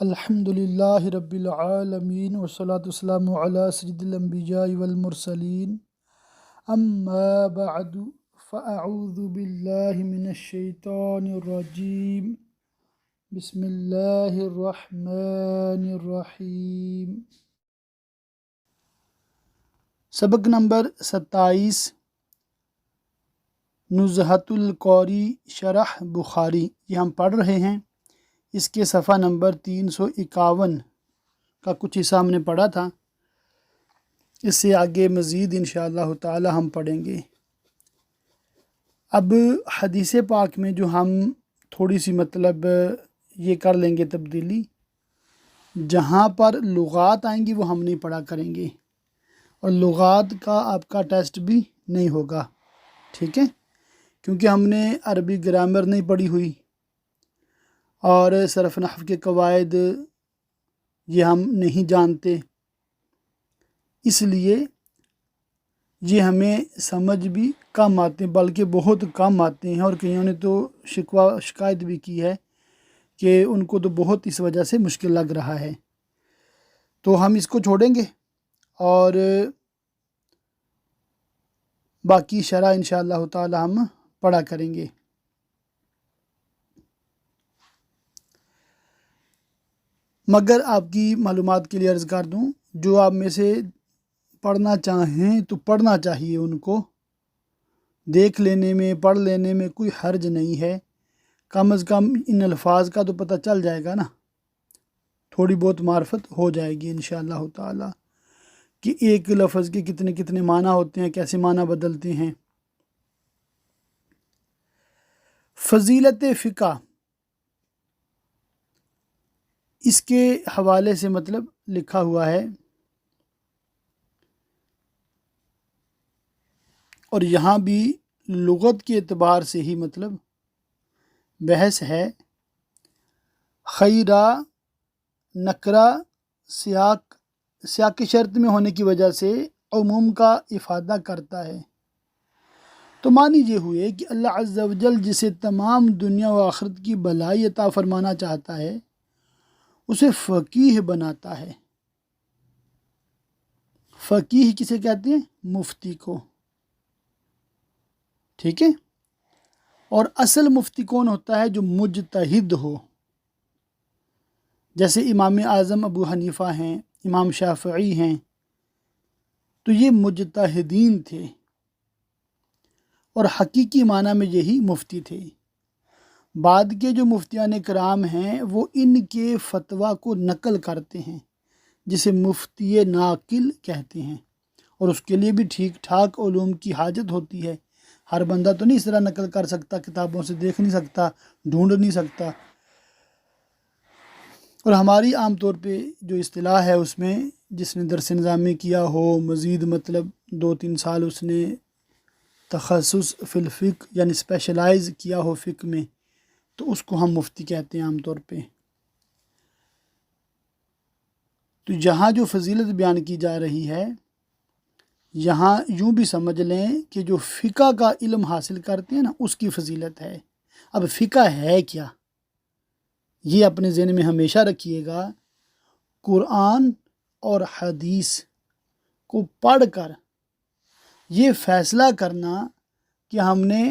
الحمدللہ رب العالمین والصلاة والسلام علی سید الانبیاء والمرسلین اما بعد فاعوذ باللہ من الشیطان الرجیم بسم اللہ الرحمن الرحیم۔ سبق نمبر 27 نزہۃ القاری شرح بخاری، یہ ہم پڑھ رہے ہیں۔ اس کے صفحہ نمبر 351 کا کچھ حصہ ہم نے پڑھا تھا، اس سے آگے مزید انشاءاللہ تعالی ہم پڑھیں گے۔ اب حدیث پاک میں جو ہم تھوڑی سی یہ کر لیں گے تبدیلی، جہاں پر لغات آئیں گی وہ ہم نہیں پڑھا کریں گے، اور لغات کا آپ کا ٹیسٹ بھی نہیں ہوگا، ٹھیک ہے؟ کیونکہ ہم نے عربی گرامر نہیں پڑھی ہوئی اور صرف نحو کے قواعد یہ ہم نہیں جانتے، اس لیے یہ ہمیں سمجھ بھی کم آتے ہیں، بلکہ بہت کم آتے ہیں، اور کئیوں نے تو شکایت بھی کی ہے کہ ان کو تو بہت اس وجہ سے مشکل لگ رہا ہے۔ تو ہم اس کو چھوڑیں گے اور باقی شرح انشاءاللہ تعالی ہم پڑھا کریں گے۔ مگر آپ کی معلومات کے لیے عرض کر دوں، جو آپ میں سے پڑھنا چاہیں تو پڑھنا چاہیے، ان کو دیکھ لینے میں پڑھ لینے میں کوئی حرج نہیں ہے، کم از کم ان الفاظ کا تو پتہ چل جائے گا نا، تھوڑی بہت معرفت ہو جائے گی انشاءاللہ تعالی کہ ایک لفظ کے کتنے کتنے معنی ہوتے ہیں، کیسے معنی بدلتے ہیں۔ فضیلت فقہ، اس کے حوالے سے لکھا ہوا ہے، اور یہاں بھی لغت کے اعتبار سے ہی بحث ہے۔ خیرہ نکرہ سیاق شرط میں ہونے کی وجہ سے عموم کا افادہ کرتا ہے، تو معنی یہ ہوئے کہ اللہ عز و جل جسے تمام دنیا و آخرت کی بھلائی عطا فرمانا چاہتا ہے اسے فقیہ بناتا ہے۔ فقیہ کسے کہتے ہیں؟ مفتی کو، ٹھیک ہے؟ اور اصل مفتی کون ہوتا ہے؟ جو مجتہد ہو، جیسے امام اعظم ابو حنیفہ ہیں، امام شافعی ہیں، تو یہ مجتہدین تھے، اور حقیقی معنی میں یہی مفتی تھے۔ بعد کے جو مفتیان کرام ہیں وہ ان کے فتویٰ کو نقل کرتے ہیں، جسے مفتی ناقل کہتے ہیں، اور اس کے لیے بھی ٹھیک ٹھاک علوم کی حاجت ہوتی ہے۔ ہر بندہ تو نہیں اس طرح نقل کر سکتا، کتابوں سے دیکھ نہیں سکتا، ڈھونڈ نہیں سکتا۔ اور ہماری عام طور پہ جو اصطلاح ہے اس میں جس نے درس نظامی کیا ہو، مزید 2-3 سال اس نے تخصص فی الفقہ یعنی اسپیشلائز کیا ہو فقہ میں، تو اس کو ہم مفتی کہتے ہیں عام طور پہ۔ تو یہاں جو فضیلت بیان کی جا رہی ہے، یہاں یوں بھی سمجھ لیں کہ جو فقہ کا علم حاصل کرتے ہیں نا، اس کی فضیلت ہے۔ اب فقہ ہے کیا؟ یہ اپنے ذہن میں ہمیشہ رکھیے گا، قرآن اور حدیث کو پڑھ کر یہ فیصلہ کرنا کہ ہم نے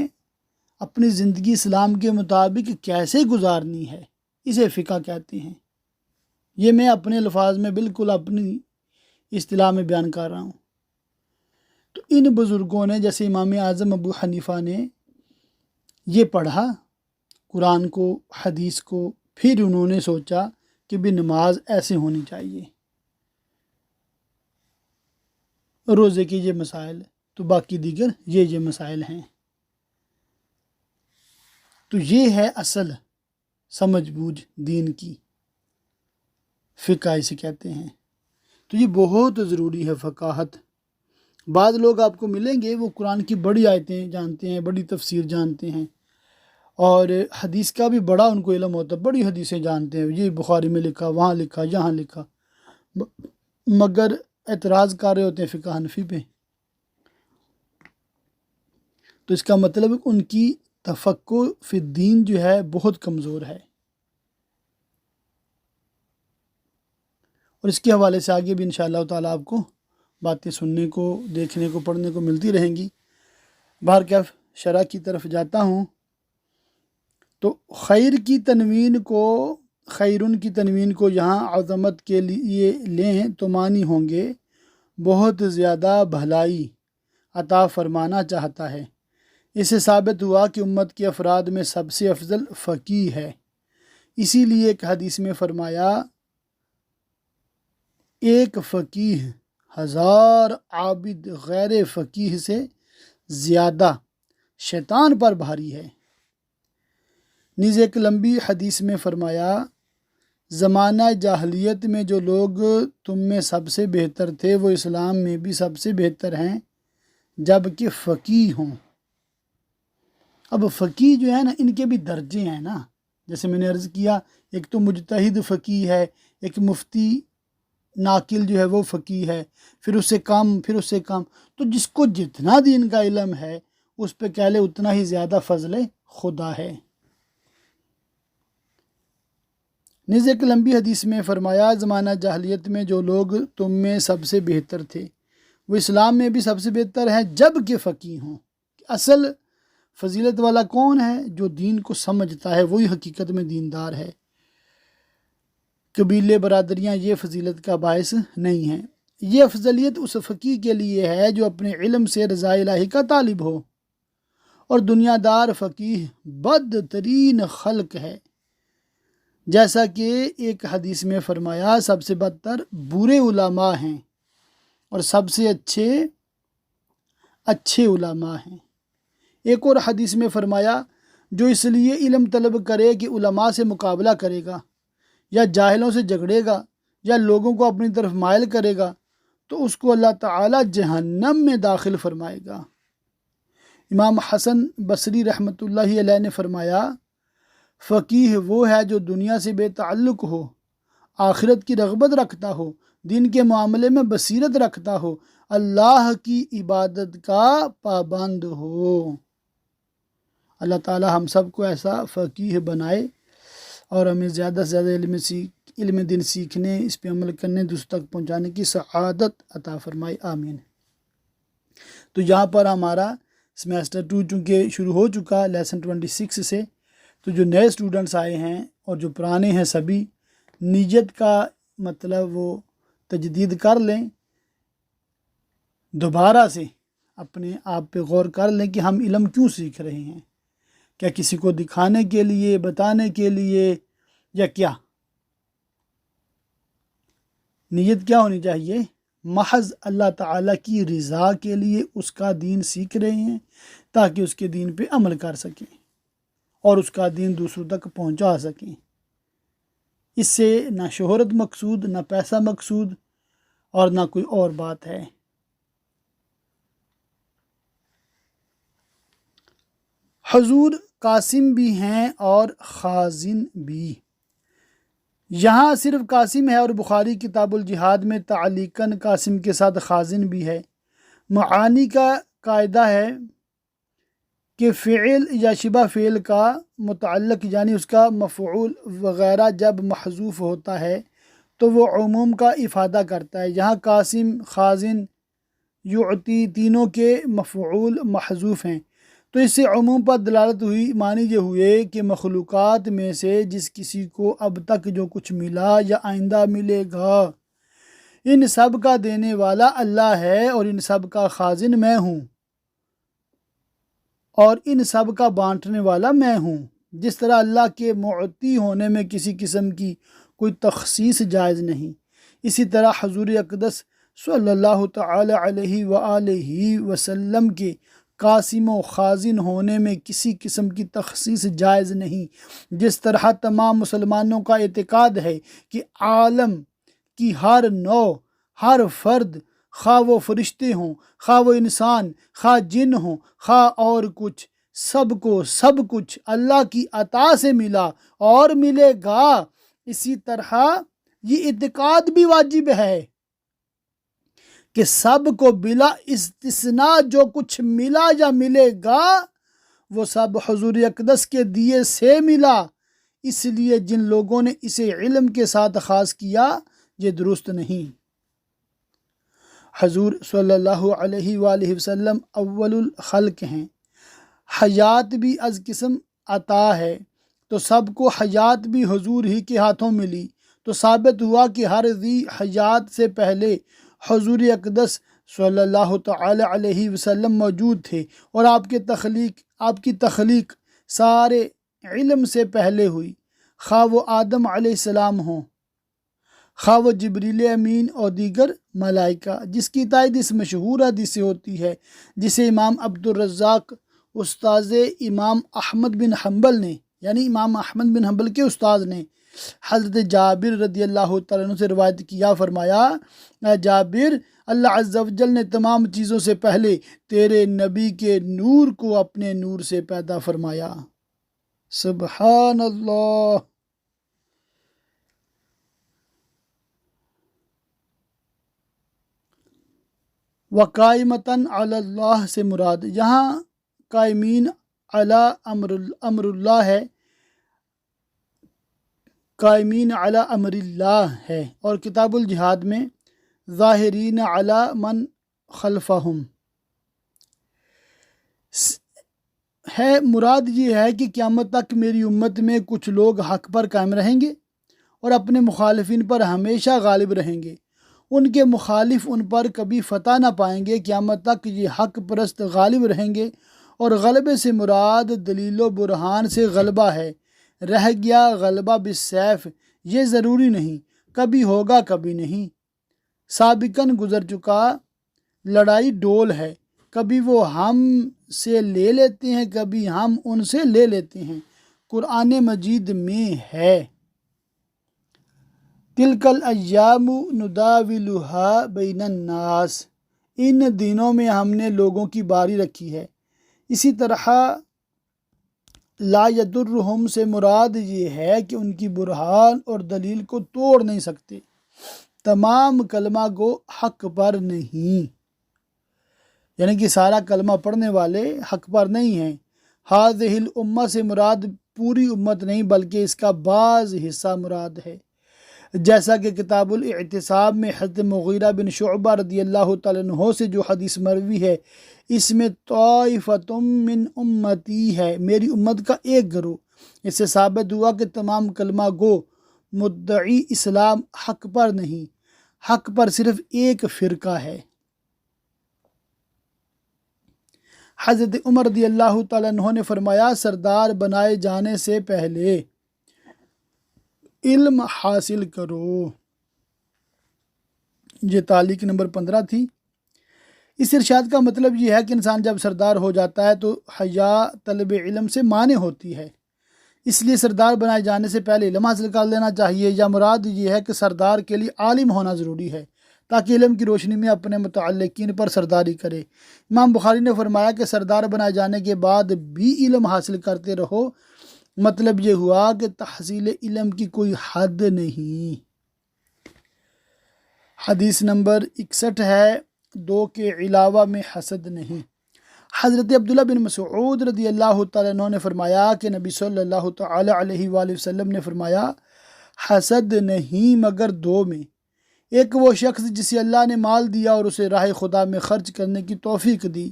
اپنی زندگی اسلام کے مطابق کیسے گزارنی ہے، اسے فقہ کہتے ہیں۔ یہ میں اپنے الفاظ میں بالکل اپنی اصطلاح میں بیان کر رہا ہوں۔ تو ان بزرگوں نے، جیسے امام اعظم ابو حنیفہ نے، یہ پڑھا قرآن کو، حدیث کو، پھر انہوں نے سوچا کہ بھی نماز ایسے ہونی چاہیے، روزے کے یہ مسائل، تو باقی دیگر یہ مسائل ہیں۔ تو یہ ہے اصل سمجھ بوجھ دین کی، فقہ اسے کہتے ہیں۔ تو یہ بہت ضروری ہے فقاہت۔ بعض لوگ آپ کو ملیں گے وہ قرآن کی بڑی آیتیں جانتے ہیں، بڑی تفسیر جانتے ہیں، اور حدیث کا بھی بڑا ان کو علم ہوتا ہے، بڑی حدیثیں جانتے ہیں، یہ بخاری میں لکھا، وہاں لکھا، یہاں لکھا، مگر اعتراض کر رہے ہوتے ہیں فقہ حنفی پہ۔ تو اس کا مطلب ان کی تفقہ فی الدین جو ہے بہت کمزور ہے۔ اور اس کے حوالے سے آگے بھی انشاءاللہ تعالیٰ آپ کو باتیں سننے کو، دیکھنے کو، پڑھنے کو ملتی رہیں گی۔ بہرکیف شرح کی طرف جاتا ہوں تو خیر کی تنوین کو، خیرن کی تنوین کو یہاں عظمت کے لیے لیں تو معنی ہوں گے بہت زیادہ بھلائی عطا فرمانا چاہتا ہے۔ اس سے ثابت ہوا کہ امت کے افراد میں سب سے افضل فقیہ ہے۔ اسی لیے ایک حدیث میں فرمایا، ایک فقیہ 1000 عابد غیر فقیہ سے زیادہ شیطان پر بھاری ہے۔ نیز ایک لمبی حدیث میں فرمایا، زمانہ جاہلیت میں جو لوگ تم میں سب سے بہتر تھے وہ اسلام میں بھی سب سے بہتر ہیں جبکہ فقیہ ہوں۔ اب فقیہ جو ہے نا، ان کے بھی درجے ہیں نا، جیسے میں نے عرض کیا، ایک تو مجتہد فقیہ ہے، ایک مفتی ناقل جو ہے وہ فقیہ ہے، پھر اس سے کم، پھر اس سے کم۔ تو جس کو جتنا دین کا علم ہے اس پہ کہہ لے اتنا ہی زیادہ فضل خدا ہے۔ نیز ایک لمبی حدیث میں فرمایا، زمانہ جاہلیت میں جو لوگ تم میں سب سے بہتر تھے وہ اسلام میں بھی سب سے بہتر ہیں جبکہ فقیہ ہوں۔ اصل فضیلت والا کون ہے؟ جو دین کو سمجھتا ہے، وہی حقیقت میں دیندار ہے۔ قبیلے، برادریاں یہ فضیلت کا باعث نہیں ہیں۔ یہ افضلیت اس فقیہ کے لیے ہے جو اپنے علم سے رضا الہی کا طالب ہو، اور دنیا دار فقیہ بدترین خلق ہے۔ جیسا کہ ایک حدیث میں فرمایا، سب سے بدتر برے علماء ہیں اور سب سے اچھے علماء ہیں۔ ایک اور حدیث میں فرمایا، جو اس لیے علم طلب کرے کہ علماء سے مقابلہ کرے گا، یا جاہلوں سے جھگڑے گا، یا لوگوں کو اپنی طرف مائل کرے گا، تو اس کو اللہ تعالیٰ جہنم میں داخل فرمائے گا۔ امام حسن بصری رحمۃ اللہ علیہ نے فرمایا، فقیہ وہ ہے جو دنیا سے بے تعلق ہو، آخرت کی رغبت رکھتا ہو، دین کے معاملے میں بصیرت رکھتا ہو، اللہ کی عبادت کا پابند ہو۔ اللہ تعالی ہم سب کو ایسا فقیہ بنائے اور ہمیں زیادہ سے زیادہ علم دین سیکھنے، اس پہ عمل کرنے، دوسروں تک پہنچانے کی سعادت عطا فرمائے، آمین۔ تو یہاں پر ہمارا سیمیسٹر 2 چونکہ شروع ہو چکا لیسن 26 سے، تو جو نئے اسٹوڈنٹس آئے ہیں اور جو پرانے ہیں سبھی نیت کا مطلب وہ تجدید کر لیں، دوبارہ سے اپنے آپ پہ غور کر لیں کہ ہم علم کیوں سیکھ رہے ہیں، کیا کسی کو دکھانے کے لیے، بتانے کے لیے، یا کیا نیت کیا ہونی چاہیے؟ محض اللہ تعالیٰ کی رضا کے لیے اس کا دین سیکھ رہے ہیں تاکہ اس کے دین پہ عمل کر سکیں اور اس کا دین دوسروں تک پہنچا سکیں۔ اس سے نہ شہرت مقصود، نہ پیسہ مقصود، اور نہ کوئی اور بات ہے۔ حضور قاسم بھی ہیں اور خازن بھی۔ یہاں صرف قاسم ہے، اور بخاری کتاب الجہاد میں تعلیقاً قاسم کے ساتھ خازن بھی ہے۔ معانی کا قاعدہ ہے کہ فعل یا شبہ فعل کا متعلق یعنی اس کا مفعول وغیرہ جب محذوف ہوتا ہے تو وہ عموم کا افادہ کرتا ہے۔ یہاں قاسم، خازن، یعطی تینوں کے مفعول محذوف ہیں، تو اس سے عموم پر دلالت ہوئی، معنی یہ ہوئے کہ مخلوقات میں سے جس کسی کو اب تک جو کچھ ملا یا آئندہ ملے گا، ان سب کا دینے والا اللہ ہے، اور ان سب کا خازن میں ہوں، اور ان سب کا بانٹنے والا میں ہوں۔ جس طرح اللہ کے معطی ہونے میں کسی قسم کی کوئی تخصیص جائز نہیں، اسی طرح حضور اقدس صلی اللہ تعالی علیہ وآلہ وسلم کے قاسم و خازن ہونے میں کسی قسم کی تخصیص جائز نہیں۔ جس طرح تمام مسلمانوں کا اعتقاد ہے کہ عالم کی ہر نوع، ہر فرد، خواہ وہ فرشتے ہوں، خواہ وہ انسان، خواہ جن ہوں، خواہ اور کچھ، سب کو سب کچھ اللہ کی عطا سے ملا اور ملے گا، اسی طرح یہ اعتقاد بھی واجب ہے کہ سب کو بلا استثناء جو کچھ ملا یا ملے گا وہ سب حضور اقدس کے دیے سے ملا۔ اس لیے جن لوگوں نے اسے علم کے ساتھ خاص کیا یہ درست نہیں۔ حضور صلی اللہ علیہ وآلہ وسلم اول الخلق ہیں، حیات بھی از قسم عطا ہے، تو سب کو حیات بھی حضور ہی کے ہاتھوں ملی، تو ثابت ہوا کہ ہر ذی حیات سے پہلے حضور اقدس صلی اللہ تعالی علیہ وسلم موجود تھے، اور آپ کی تخلیق سارے علم سے پہلے ہوئی، خواہ وہ آدم علیہ السلام ہوں، خواہ وہ جبریل امین اور دیگر ملائکہ، جس کی تائید اس مشہور حدیث سے ہوتی ہے جسے امام عبد الرزاق استاذ امام احمد بن حنبل نے، یعنی امام احمد بن حنبل کے استاذ نے حضرت جابر رضی اللہ تعالیٰ عنہ سے روایت کیا، فرمایا اے جابر، اللہ عز و جل نے تمام چیزوں سے پہلے تیرے نبی کے نور کو اپنے نور سے پیدا فرمایا۔ سبحان اللہ۔ وقائمتاً علی اللہ سے مراد یہاں قائمین علی امر اللہ ہے، قائمین علی امر اللہ ہے، اور کتاب الجہاد میں ظاہرین علی من خلفہم ہے۔ مراد یہ ہے کہ قیامت تک میری امت میں کچھ لوگ حق پر قائم رہیں گے اور اپنے مخالفین پر ہمیشہ غالب رہیں گے، ان کے مخالف ان پر کبھی فتح نہ پائیں گے۔ قیامت تک یہ حق پرست غالب رہیں گے، اور غلبے سے مراد دلیل و برہان سے غلبہ ہے۔ رہ گیا غلبہ بالسیف، یہ ضروری نہیں، کبھی ہوگا کبھی نہیں۔ سابقاً گزر چکا لڑائی ڈول ہے، کبھی وہ ہم سے لے لیتے ہیں، کبھی ہم ان سے لے لیتے ہیں، قرآن مجید میں ہے۔ تلک الایام نداولها بین الناس، ان دنوں میں ہم نے لوگوں کی باری رکھی ہے۔ اسی طرح لا یضرہم سے مراد یہ ہے کہ ان کی برہان اور دلیل کو توڑ نہیں سکتے، تمام کلمہ گو حق پر نہیں، یعنی کہ سارا کلمہ پڑھنے والے حق پر نہیں ہیں۔ ہذہ الامہ سے مراد پوری امت نہیں بلکہ اس کا بعض حصہ مراد ہے، جیسا کہ کتاب الاعتصام میں حضرت مغیرہ بن شعبہ رضی اللہ تعالیٰ عنہ سے جو حدیث مروی ہے، اس میں طائفۃ من امتی ہے، میری امت کا ایک گروہ۔ اس سے ثابت ہوا کہ تمام کلمہ گو مدعی اسلام حق پر نہیں، حق پر صرف ایک فرقہ ہے۔ حضرت عمر رضی اللہ تعالیٰ عنہ نے فرمایا، سردار بنائے جانے سے پہلے علم حاصل کرو۔ یہ تعلیق نمبر 15 تھی۔ اس ارشاد کا مطلب یہ ہے کہ انسان جب سردار ہو جاتا ہے تو حیا طلب علم سے مانع ہوتی ہے، اس لیے سردار بنائے جانے سے پہلے علم حاصل کر لینا چاہیے، یا مراد یہ ہے کہ سردار کے لیے عالم ہونا ضروری ہے تاکہ علم کی روشنی میں اپنے متعلقین پر سرداری کرے۔ امام بخاری نے فرمایا کہ سردار بنائے جانے کے بعد بھی علم حاصل کرتے رہو، مطلب یہ ہوا کہ تحصیل علم کی کوئی حد نہیں۔ حدیث نمبر 61 ہے، 2 کے علاوہ میں حسد نہیں۔ حضرت عبداللہ بن مسعود رضی اللہ تعالیٰ عنہ نے فرمایا کہ نبی صلی اللہ تعالیٰ علیہ وآلہ وسلم نے فرمایا، حسد نہیں مگر 2 میں، ایک وہ شخص جسے اللہ نے مال دیا اور اسے راہ خدا میں خرچ کرنے کی توفیق دی،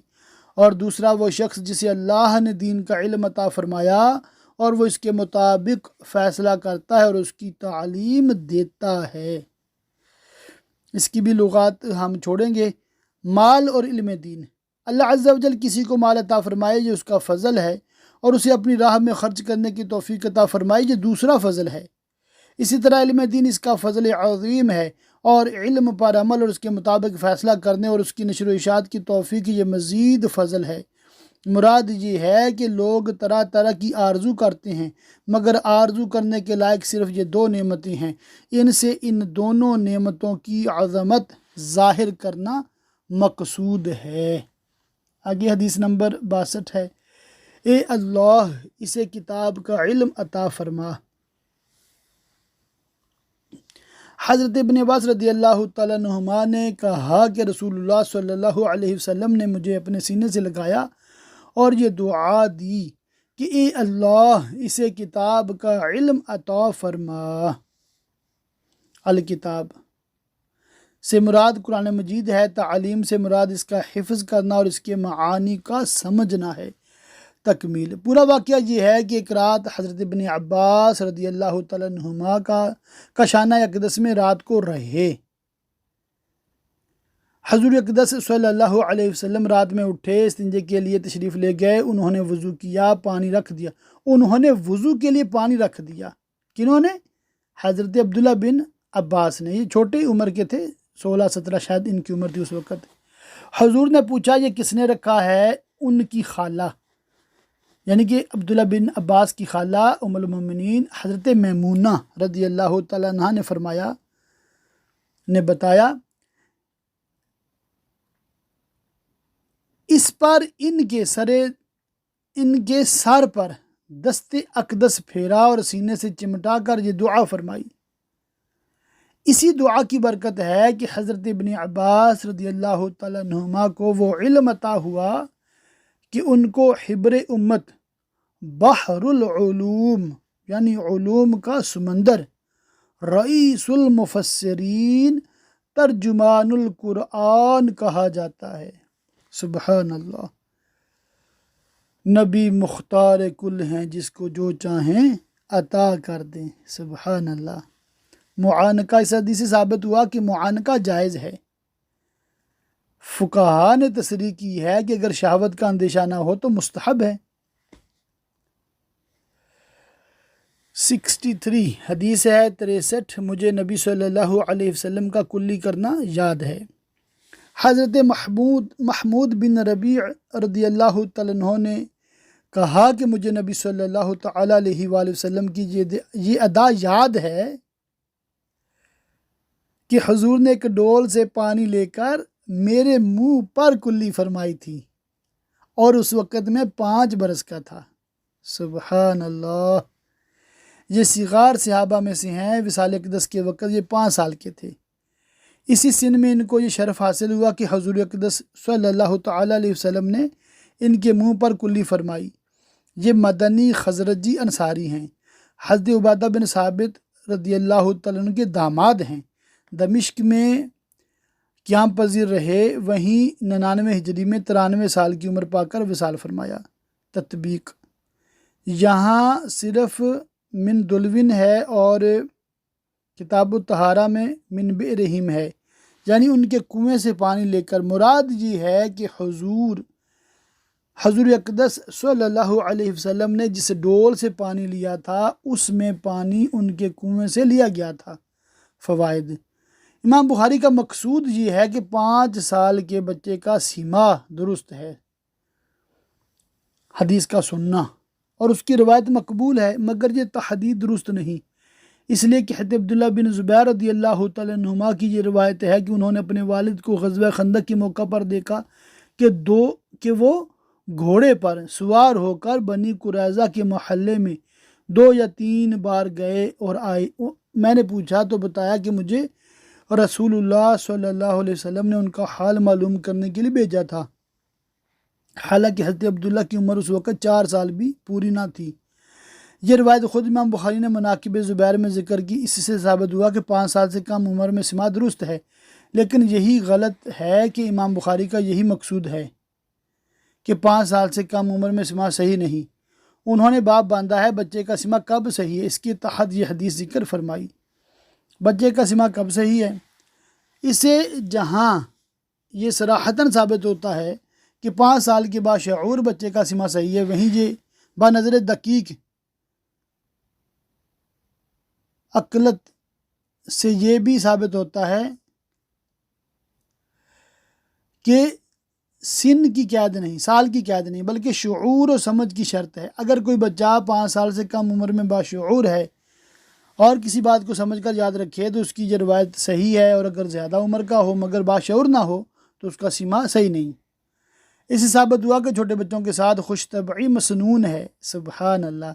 اور دوسرا وہ شخص جسے اللہ نے دین کا علم عطا فرمایا اور وہ اس کے مطابق فیصلہ کرتا ہے اور اس کی تعلیم دیتا ہے۔ اس کی بھی لغات ہم چھوڑیں گے۔ مال اور علم دین، اللہ عز و جل کسی کو مال عطا فرمائے، یہ اس کا فضل ہے، اور اسے اپنی راہ میں خرچ کرنے کی توفیق عطا فرمائے، یہ دوسرا فضل ہے۔ اسی طرح علم دین اس کا فضل عظیم ہے، اور علم پر عمل اور اس کے مطابق فیصلہ کرنے اور اس کی نشر و اشاعت کی توفیق یہ مزید فضل ہے۔ مراد یہ ہے کہ لوگ طرح طرح کی آرزو کرتے ہیں، مگر آرزو کرنے کے لائق صرف یہ 2 نعمتیں ہیں، ان سے ان دونوں نعمتوں کی عظمت ظاہر کرنا مقصود ہے۔ آگے حدیث نمبر 62 ہے، اے اللہ اسے کتاب کا علم عطا فرما۔ حضرت ابن عباس رضی اللہ تعالیٰ عنہما نے کہا کہ رسول اللہ صلی اللہ علیہ وسلم نے مجھے اپنے سینے سے لگایا اور یہ دعا دی کہ اے اللہ اسے کتاب کا علم عطا فرما۔ الکتاب سے مراد قرآن مجید ہے، تعلیم سے مراد اس کا حفظ کرنا اور اس کے معانی کا سمجھنا ہے۔ تکمیل پورا واقعہ یہ ہے کہ ایک رات حضرت ابن عباس رضی اللہ تعالیٰ عنہما کا شانہ اقدس میں رات کو رہے۔ حضور اقدس صلی اللہ علیہ وسلم رات میں اٹھے، استنجے کے لیے تشریف لے گئے، انہوں نے وضو کیا، پانی رکھ دیا۔ انہوں نے وضو کے لیے پانی رکھ دیا، کنہوں نے؟ حضرت عبداللہ بن عباس نے، یہ چھوٹی عمر کے تھے، 16-17 شاید ان کی عمر تھی اس وقت۔ حضور نے پوچھا یہ کس نے رکھا ہے؟ ان کی خالہ، یعنی کہ عبداللہ بن عباس کی خالہ ام المومنین حضرت میمونہ رضی اللہ تعالیٰ عنہا نے بتایا، اس پر ان کے سر پر دست اقدس پھیرا اور سینے سے چمٹا کر یہ دعا فرمائی۔ اسی دعا کی برکت ہے کہ حضرت ابن عباس رضی اللہ تعالیٰ عنہما کو وہ علم عطا ہوا کہ ان کو حبر امت، بحر العلوم یعنی علوم کا سمندر، رئیس المفسرین، ترجمان القرآن کہا جاتا ہے۔ سبحان اللہ، نبی مختار کل ہیں، جس کو جو چاہیں عطا کر دیں۔ سبحان اللہ۔ معانقہ، اس حدیث سے ثابت ہوا کہ معانقہ جائز ہے۔ فقہاء نے تصریح کی ہے کہ اگر شہوت کا اندیشہ نہ ہو تو مستحب ہے۔ 63 حدیث ہے 63، مجھے نبی صلی اللہ علیہ وسلم کا کلی کرنا یاد ہے۔ حضرت محمود بن ربیع رضی اللہ تعالیٰ عنہ نے کہا کہ مجھے نبی صلی اللہ تعالیٰ علیہ وآلہ وسلم کی یہ ادا یاد ہے کہ حضور نے ایک ڈول سے پانی لے کر میرے منہ پر کلی فرمائی تھی اور اس وقت میں 5 برس کا تھا۔ سبحان اللہ۔ یہ صغار صحابہ میں سے ہیں، وصال اقدس کے وقت یہ 5 سال کے تھے۔ اسی سن میں ان کو یہ شرف حاصل ہوا کہ حضور اقدس صلی اللہ تعالیٰ علیہ وسلم نے ان کے منہ پر کلی فرمائی۔ یہ مدنی خزرجی انصاری ہیں، حضرت عبادہ بن ثابت رضی اللہ تعالیٰ عنہ کے داماد ہیں، دمشق میں قیام پذیر رہے، وہیں 99 ہجری میں 93 سال کی عمر پا کر وصال فرمایا۔ تطبیق، یہاں صرف من دلوین ہے اور کتاب الطہارہ میں من بئرہم ہے، یعنی ان کے کنویں سے پانی لے کر۔ مراد یہ ہے کہ حضور اقدس صلی اللہ علیہ وسلم نے جس ڈول سے پانی لیا تھا اس میں پانی ان کے کنویں سے لیا گیا تھا۔ فوائد، امام بخاری کا مقصود یہ ہے کہ 5 سال کے بچے کا سیما درست ہے، حدیث کا سننا، اور اس کی روایت مقبول ہے، مگر یہ تحدید درست نہیں، اس لیے کہ حضرت عبداللہ بن زبیر رضی اللہ تعالیٰ عنہما کی یہ روایت ہے کہ انہوں نے اپنے والد کو غزوہ خندق کے موقع پر دیکھا کہ وہ گھوڑے پر سوار ہو کر بنی قریظہ کے محلے میں 2 یا 3 بار گئے اور آئے۔ میں نے پوچھا تو بتایا کہ مجھے رسول اللہ صلی اللہ علیہ وسلم نے ان کا حال معلوم کرنے کے لیے بھیجا تھا، حالانکہ حضرت عبداللہ کی عمر اس وقت 4 سال بھی پوری نہ تھی۔ یہ روایت خود امام بخاری نے مناقب زبیر میں ذکر کی، اس سے ثابت ہوا کہ 5 سال سے کم عمر میں سماع درست ہے، لیکن یہی غلط ہے کہ امام بخاری کا یہی مقصود ہے کہ 5 سال سے کم عمر میں سماع صحیح نہیں۔ انہوں نے باب باندھا ہے بچے کا سماع کب صحیح ہے، اس کے تحت یہ حدیث ذکر فرمائی۔ بچے کا سماع کب صحیح ہے؟ اسے جہاں یہ صراحتاً ثابت ہوتا ہے کہ 5 سال کے بعد شعور بچے کا سماع صحیح ہے، وہیں یہ بنظر دقیق عقلت سے یہ بھی ثابت ہوتا ہے کہ سن کی قید نہیں، سال کی قید نہیں، بلکہ شعور و سمجھ کی شرط ہے۔ اگر کوئی بچہ 5 سال سے کم عمر میں باشعور ہے اور کسی بات کو سمجھ کر یاد رکھے تو اس کی یہ روایت صحیح ہے، اور اگر زیادہ عمر کا ہو مگر باشعور نہ ہو تو اس کا سماع صحیح نہیں۔ اس سے ثابت ہوا کہ چھوٹے بچوں کے ساتھ خوش طبعی مسنون ہے۔ سبحان اللہ۔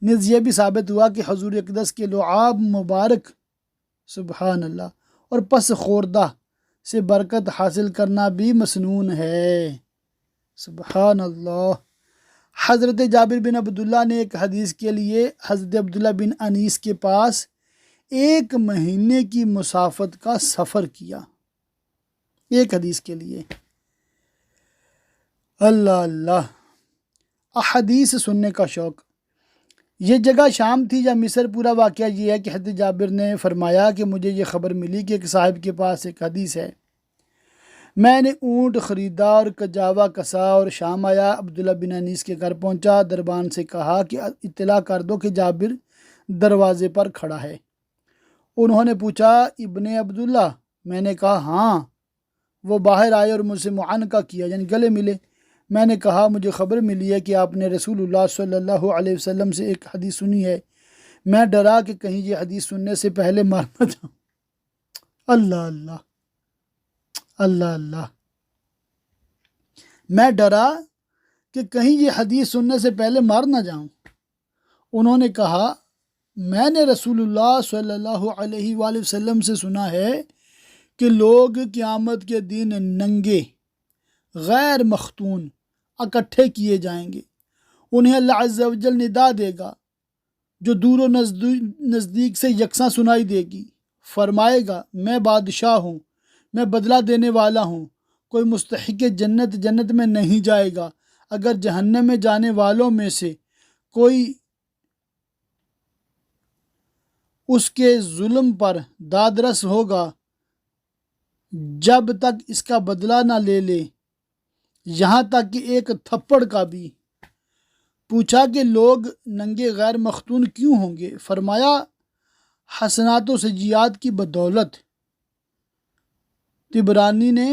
نیز یہ بھی ثابت ہوا کہ حضور اقدس کے لعاب مبارک، سبحان اللہ، اور پس خوردہ سے برکت حاصل کرنا بھی مسنون ہے۔ سبحان اللہ۔ حضرت جابر بن عبداللہ نے ایک حدیث کے لیے حضرت عبداللہ بن انیس کے پاس 1 مہینے کی مسافت کا سفر کیا۔ ایک حدیث کے لیے۔ اللہ اللہ، احادیث سننے کا شوق۔ یہ جگہ شام تھی یا مصر؟ پورا واقعہ یہ ہے کہ حضرت جابر نے فرمایا کہ مجھے یہ خبر ملی کہ ایک صاحب کے پاس ایک حدیث ہے، میں نے اونٹ خریدا اور کجاوا کسا اور شام آیا، عبداللہ بن انیس کے گھر پہنچا، دربان سے کہا کہ اطلاع کر دو کہ جابر دروازے پر کھڑا ہے۔ انہوں نے پوچھا ابن عبداللہ؟ میں نے کہا ہاں۔ وہ باہر آئے اور مجھ سے معانقہ کیا، یعنی گلے ملے۔ میں نے کہا مجھے خبر ملی ہے کہ آپ نے رسول اللہ صلی اللہ علیہ وسلم سے ایک حدیث سنی ہے، میں ڈرا کہ کہیں یہ حدیث سننے سے پہلے مار نہ جاؤں۔ اللہ اللہ اللہ اللہ، میں ڈرا کہ کہیں یہ حدیث سننے سے پہلے مار نہ جاؤں۔ انہوں نے کہا میں نے رسول اللہ صلی اللہ علیہ وآلہ وسلم سے سنا ہے کہ لوگ قیامت کے دن ننگے غیر مختون اکٹھے کیے جائیں گے، انہیں اللہ عز و جل ندا دے گا جو دور و نزدیک سے یکساں سنائی دے گی، فرمائے گا میں بادشاہ ہوں، میں بدلہ دینے والا ہوں، کوئی مستحق جنت میں نہیں جائے گا، اگر جہنم میں جانے والوں میں سے کوئی اس کے ظلم پر دادرس ہوگا جب تک اس کا بدلہ نہ لے لے، یہاں تک کہ ایک تھپڑ کا بھی۔ پوچھا کہ لوگ ننگے غیر مختون کیوں ہوں گے؟ فرمایا حسنات و سیئات کی بدولت۔ طبرانی نے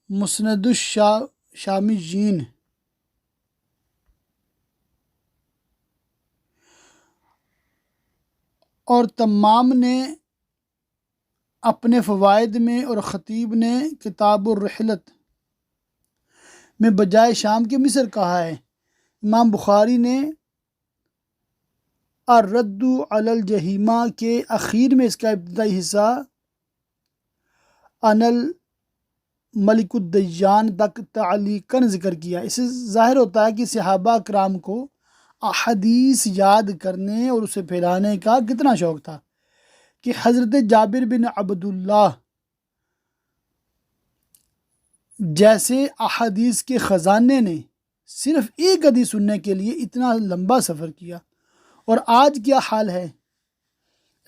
مسند الشامیین۔ اور تمام نے اپنے فوائد میں اور خطیب نے کتاب الرحلت میں بجائے شام کے مصر کہا ہے۔ امام بخاری نے الرد علی الجحیمہ کے اخیر میں اس کا ابتدائی حصہ ان الملک الدیان تک تعلیقاً ذکر کیا۔ اس سے ظاہر ہوتا ہے کہ صحابہ کرام کو احادیث یاد کرنے اور اسے پھیلانے کا کتنا شوق تھا، کہ حضرت جابر بن عبداللہ جیسے احادیث کے خزانے نے صرف ایک حدیث سننے کے لیے اتنا لمبا سفر کیا، اور آج کیا حال ہے؟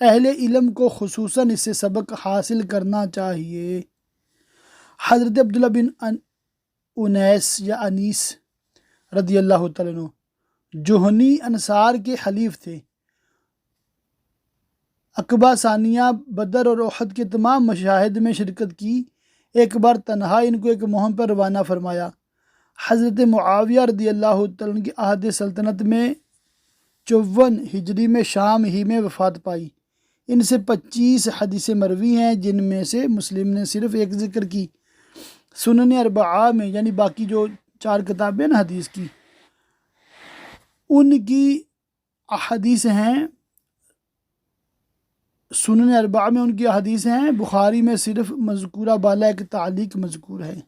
اہل علم کو خصوصاً اس سے سبق حاصل کرنا چاہیے۔ حضرت عبداللہ بن انیس یا انیس رضی اللہ تعالیٰ عنہ جوہنی انصار کے حلیف تھے، عقبہ ثانیہ، بدر اور احد کے تمام مشاہد میں شرکت کی۔ ایک بار تنہا ان کو ایک مہم پر روانہ فرمایا۔ حضرت معاویہ رضی اللہ تعالیٰ عنہ کی عہد سلطنت میں 54 ہجری میں شام ہی میں وفات پائی۔ ان سے 25 حدیثیں مروی ہیں، جن میں سے مسلم نے صرف ایک ذکر کی۔ سنن اربعہ میں، یعنی باقی جو 4 کتابیں نا حدیث کی، ان کی احادیث ہیں، سنن اربعہ میں ان کی احادیث ہیں، بخاری میں صرف مذکورہ بالا ایک تعلیق مذکور ہے۔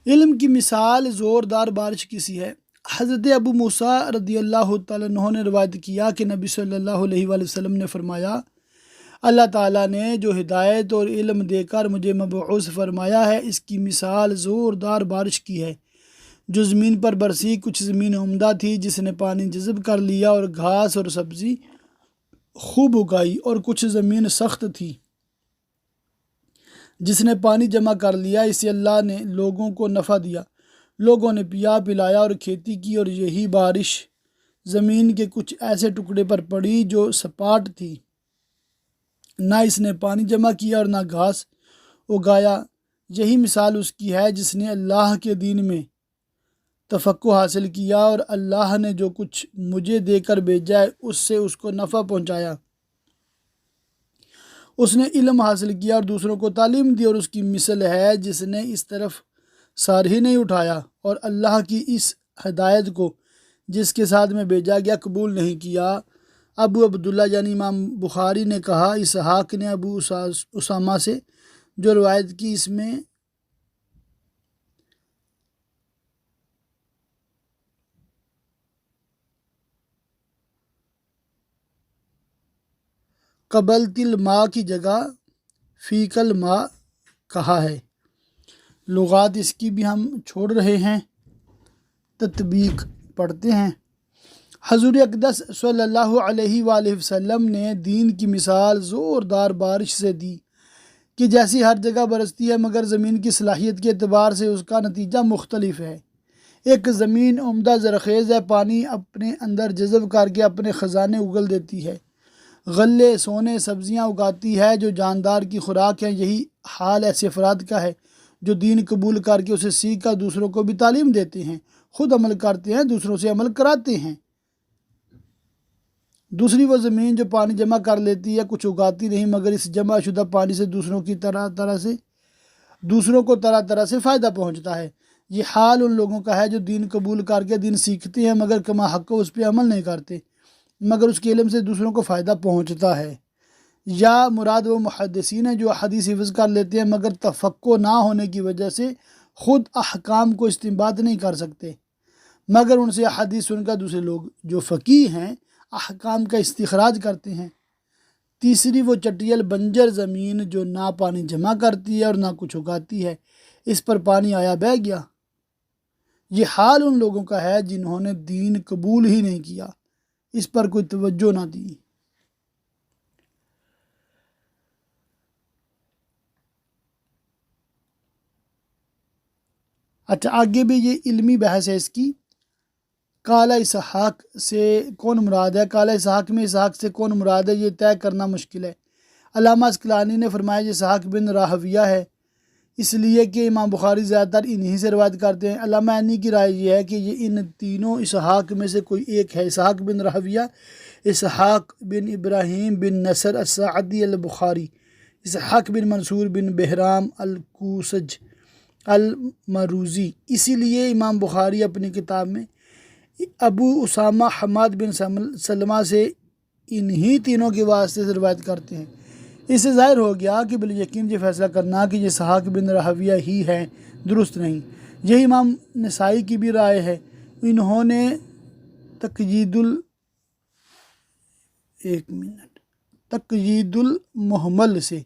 علم کی مثال زوردار بارش کی سی ہے۔ حضرت ابو موسیٰ رضی اللہ تعالیٰ عنہ نے روایت کیا کہ نبی صلی اللہ علیہ وآلہ وسلم نے فرمایا اللہ تعالیٰ نے جو ہدایت اور علم دے کر مجھے مبعوث فرمایا ہے، اس کی مثال زوردار بارش کی ہے جو زمین پر برسی۔ کچھ زمین عمدہ تھی جس نے پانی جذب کر لیا اور گھاس اور سبزی خوب اگائی، اور کچھ زمین سخت تھی جس نے پانی جمع کر لیا، اسے اللہ نے لوگوں کو نفع دیا، لوگوں نے پیا پلایا اور کھیتی کی، اور یہی بارش زمین کے کچھ ایسے ٹکڑے پر پڑی جو سپاٹ تھی، نہ اس نے پانی جمع کیا اور نہ گھاس اگایا۔ یہی مثال اس کی ہے جس نے اللہ کے دین میں تفقہ حاصل کیا، اور اللہ نے جو کچھ مجھے دے کر بھیجا ہے اس سے اس کو نفع پہنچایا۔ اس نے علم حاصل کیا اور دوسروں کو تعلیم دی، اور اس کی مثل ہے جس نے اس طرف سر ہی نہیں اٹھایا اور اللہ کی اس ہدایت کو جس کے ساتھ میں بھیجا گیا قبول نہیں کیا۔ ابو عبداللہ یعنی امام بخاری نے کہا، اسحاق نے ابو اسامہ سے جو روایت کی، اس میں قبلت الماء کی جگہ فیک الماء کہا ہے۔ لغات اس کی بھی ہم چھوڑ رہے ہیں، تطبیق پڑھتے ہیں۔ حضور اقدس صلی اللہ علیہ وآلہ وسلم نے دین کی مثال زوردار بارش سے دی کہ جیسی ہر جگہ برستی ہے مگر زمین کی صلاحیت کے اعتبار سے اس کا نتیجہ مختلف ہے۔ ایک زمین عمدہ زرخیز ہے، پانی اپنے اندر جذب کر کے اپنے خزانے اگل دیتی ہے، غلے سونے سبزیاں اگاتی ہے جو جاندار کی خوراک ہے۔ یہی حال ایسے افراد کا ہے جو دین قبول کر کے اسے سیکھ کر دوسروں کو بھی تعلیم دیتے ہیں، خود عمل کرتے ہیں، دوسروں سے عمل کراتے ہیں۔ دوسری وہ زمین جو پانی جمع کر لیتی ہے، کچھ اگاتی نہیں مگر اس جمع شدہ پانی سے دوسروں کو طرح طرح سے فائدہ پہنچتا ہے۔ یہ حال ان لوگوں کا ہے جو دین قبول کر کے دین سیکھتے ہیں مگر کما حق اس پہ عمل نہیں کرتے، مگر اس کے علم سے دوسروں کو فائدہ پہنچتا ہے۔ یا مراد وہ محدثین ہیں جو حدیث حفظ کر لیتے ہیں مگر تفقہ نہ ہونے کی وجہ سے خود احکام کو استنباط نہیں کر سکتے، مگر ان سے حدیث سن کر دوسرے لوگ جو فقیہ ہیں احکام کا استخراج کرتے ہیں۔ تیسری وہ چٹیل بنجر زمین جو نہ پانی جمع کرتی ہے اور نہ کچھ اگاتی ہے، اس پر پانی آیا بہہ گیا۔ یہ حال ان لوگوں کا ہے جنہوں نے دین قبول ہی نہیں کیا، اس پر کوئی توجہ نہ دی۔ اچھا، آگے بھی یہ علمی بحث ہے اس کی۔ قال اسحاق سے کون مراد ہے؟ قال اسحاق میں اسحاق سے کون مراد ہے یہ طے کرنا مشکل ہے۔ علامہ اسقلانی نے فرمایا یہ اسحاق بن راہویہ ہے، اس لیے کہ امام بخاری زیادہ تر انہی سے روایت کرتے ہیں۔ علامہ عینی کی رائے یہ ہے کہ یہ ان تینوں اسحاق میں سے کوئی ایک ہے۔ اسحاق بن راہویہ، اسحاق بن ابراہیم بن نصر السعدی البخاری، اسحاق بن منصور بن بہرام الکوسج المروزی۔ اسی لیے امام بخاری اپنی کتاب میں ابو اسامہ حماد بن سلمہ سے انہی تینوں کے واسطے سے روایت کرتے ہیں۔ اس سے ظاہر ہو گیا کہ بالیقین یہ فیصلہ کرنا کہ یہ اسحاق بن راہویہ ہی ہے درست نہیں۔ یہی امام نسائی کی بھی رائے ہے۔ انہوں نے تقیید المحمل سے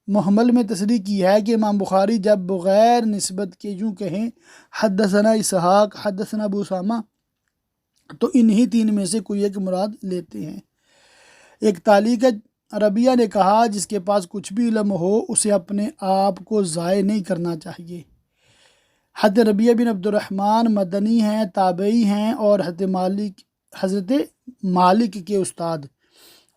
محمل میں تصریح کی ہے کہ امام بخاری جب بغیر نسبت کے یوں کہیں حدثنا اسحاق حدثنا ابو اسامہ تو انہی تین میں سے کوئی ایک مراد لیتے ہیں۔ ایک تعلیق ہے، ربیہ نے کہا جس کے پاس کچھ بھی علم ہو اسے اپنے آپ کو ضائع نہیں کرنا چاہیے۔ حضرت ربیہ بن عبد الرحمن مدنی ہیں، تابعی ہیں اور حضرت مالک کے استاد۔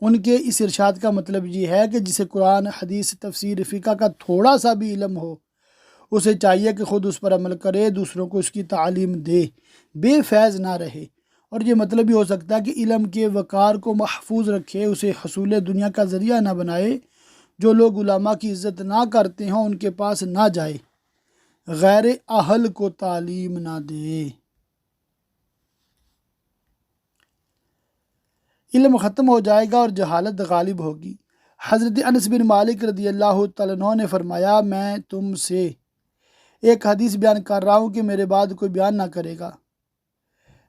ان کے اس ارشاد کا مطلب یہ ہے کہ جسے قرآن حدیث تفسیر فقہ کا تھوڑا سا بھی علم ہو اسے چاہیے کہ خود اس پر عمل کرے، دوسروں کو اس کی تعلیم دے، بے فیض نہ رہے۔ اور یہ مطلب بھی ہو سکتا ہے کہ علم کے وقار کو محفوظ رکھے، اسے حصول دنیا کا ذریعہ نہ بنائے۔ جو لوگ علماء کی عزت نہ کرتے ہوں ان کے پاس نہ جائے، غیر اہل کو تعلیم نہ دے۔ علم ختم ہو جائے گا اور جہالت غالب ہوگی۔ حضرت انس بن مالک رضی اللہ تعالیٰ عنہ نے فرمایا میں تم سے ایک حدیث بیان کر رہا ہوں کہ میرے بعد کوئی بیان نہ کرے گا۔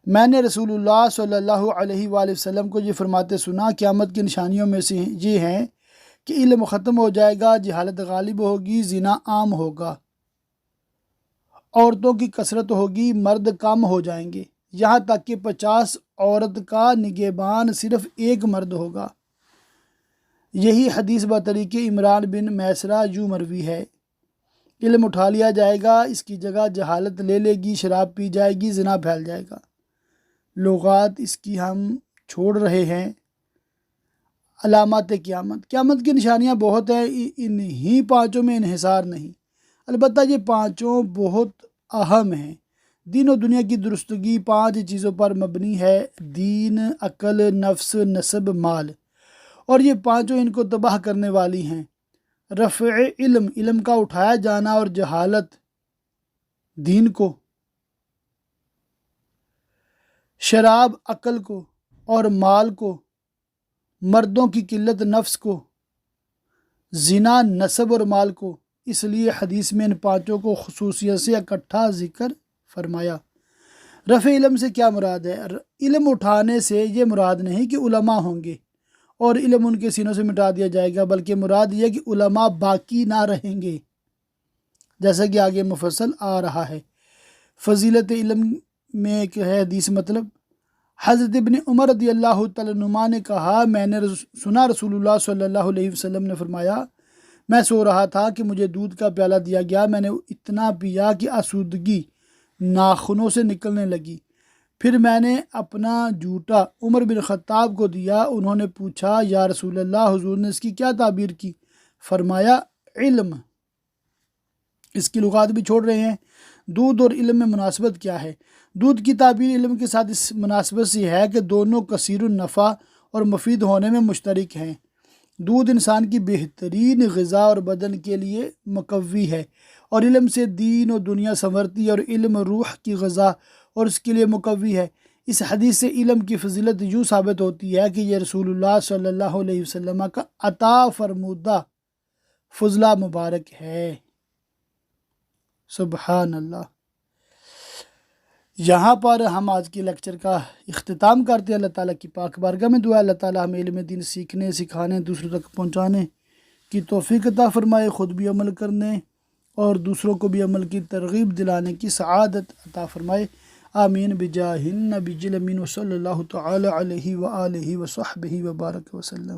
میں نے رسول اللہ صلی اللہ علیہ وآلہ وسلم کو یہ فرماتے سنا، قیامت کی نشانیوں میں سے یہ ہیں کہ علم ختم ہو جائے گا، جہالت غالب ہوگی، زنا عام ہوگا، عورتوں کی کثرت ہوگی، مرد کم ہو جائیں گے، یہاں تک کہ 50 عورت کا نگہبان صرف ایک مرد ہوگا۔ یہی حدیث بطریق عمران بن میسرہ یوں مروی ہے، علم اٹھا لیا جائے گا، اس کی جگہ جہالت لے لے گی، شراب پی جائے گی، زنا پھیل جائے گا۔ لغات اس کی ہم چھوڑ رہے ہیں۔ علامات قیامت کی نشانیاں بہت ہیں، انہی پانچوں میں انحصار نہیں، البتہ یہ پانچوں بہت اہم ہیں۔ دین و دنیا کی درستگی 5 چیزوں پر مبنی ہے: دین، عقل، نفس، نسب، مال، اور یہ پانچوں ان کو تباہ کرنے والی ہیں۔ رفع علم کا اٹھایا جانا اور جہالت دین کو، شراب عقل کو اور مال کو، مردوں کی قلت نفس کو، زنا نسب اور مال کو۔ اس لیے حدیث میں ان پانچوں کو خصوصیت سے اکٹھا ذکر فرمایا۔ رفع علم سے کیا مراد ہے؟ علم اٹھانے سے یہ مراد نہیں کہ علماء ہوں گے اور علم ان کے سینوں سے مٹا دیا جائے گا، بلکہ مراد یہ کہ علماء باقی نہ رہیں گے، جیسا کہ آگے مفصل آ رہا ہے۔ فضیلت علم میں ایک ہے حدیث مطلب، حضرت ابن عمر رضی اللہ تعالیٰ عنہما نے کہا، میں نے سنا رسول اللہ صلی اللہ علیہ وسلم نے فرمایا، میں سو رہا تھا کہ مجھے دودھ کا پیالہ دیا گیا، میں نے اتنا پیا کہ آسودگی ناخنوں سے نکلنے لگی، پھر میں نے اپنا جوتا عمر بن خطاب کو دیا، انہوں نے پوچھا یا رسول اللہ، حضور نے اس کی کیا تعبیر کی؟ فرمایا علم۔ اس کی لغات بھی چھوڑ رہے ہیں۔ دودھ اور علم میں مناسبت کیا ہے؟ دودھ کی تعبیر علم کے ساتھ اس مناسبت سے ہے کہ دونوں کثیر النفع اور مفید ہونے میں مشترک ہیں۔ دودھ انسان کی بہترین غذا اور بدن کے لیے مقوی ہے، اور علم سے دین و دنیا سنورتی ہے، اور علم روح کی غذا اور اس کے لیے مقوی ہے۔ اس حدیث سے علم کی فضیلت یوں ثابت ہوتی ہے کہ یہ رسول اللہ صلی اللہ علیہ وسلم کا عطا فرمودہ فضلہ مبارک ہے۔ سبحان اللہ۔ یہاں پر ہم آج کے لیکچر کا اختتام کرتے ہیں۔ اللہ تعالیٰ کی پاک بارگاہ میں دعا، اللہ تعالیٰ ہمیں علم دین سیکھنے، سکھانے، دوسروں تک پہنچانے کی توفیق عطا فرمائے، خود بھی عمل کرنے اور دوسروں کو بھی عمل کی ترغیب دلانے کی سعادت عطا فرمائے۔ آمین بجاہ النبی الامین وصلی اللہ تعالی علیہ وآلہ وصحبہ وبارک وسلم۔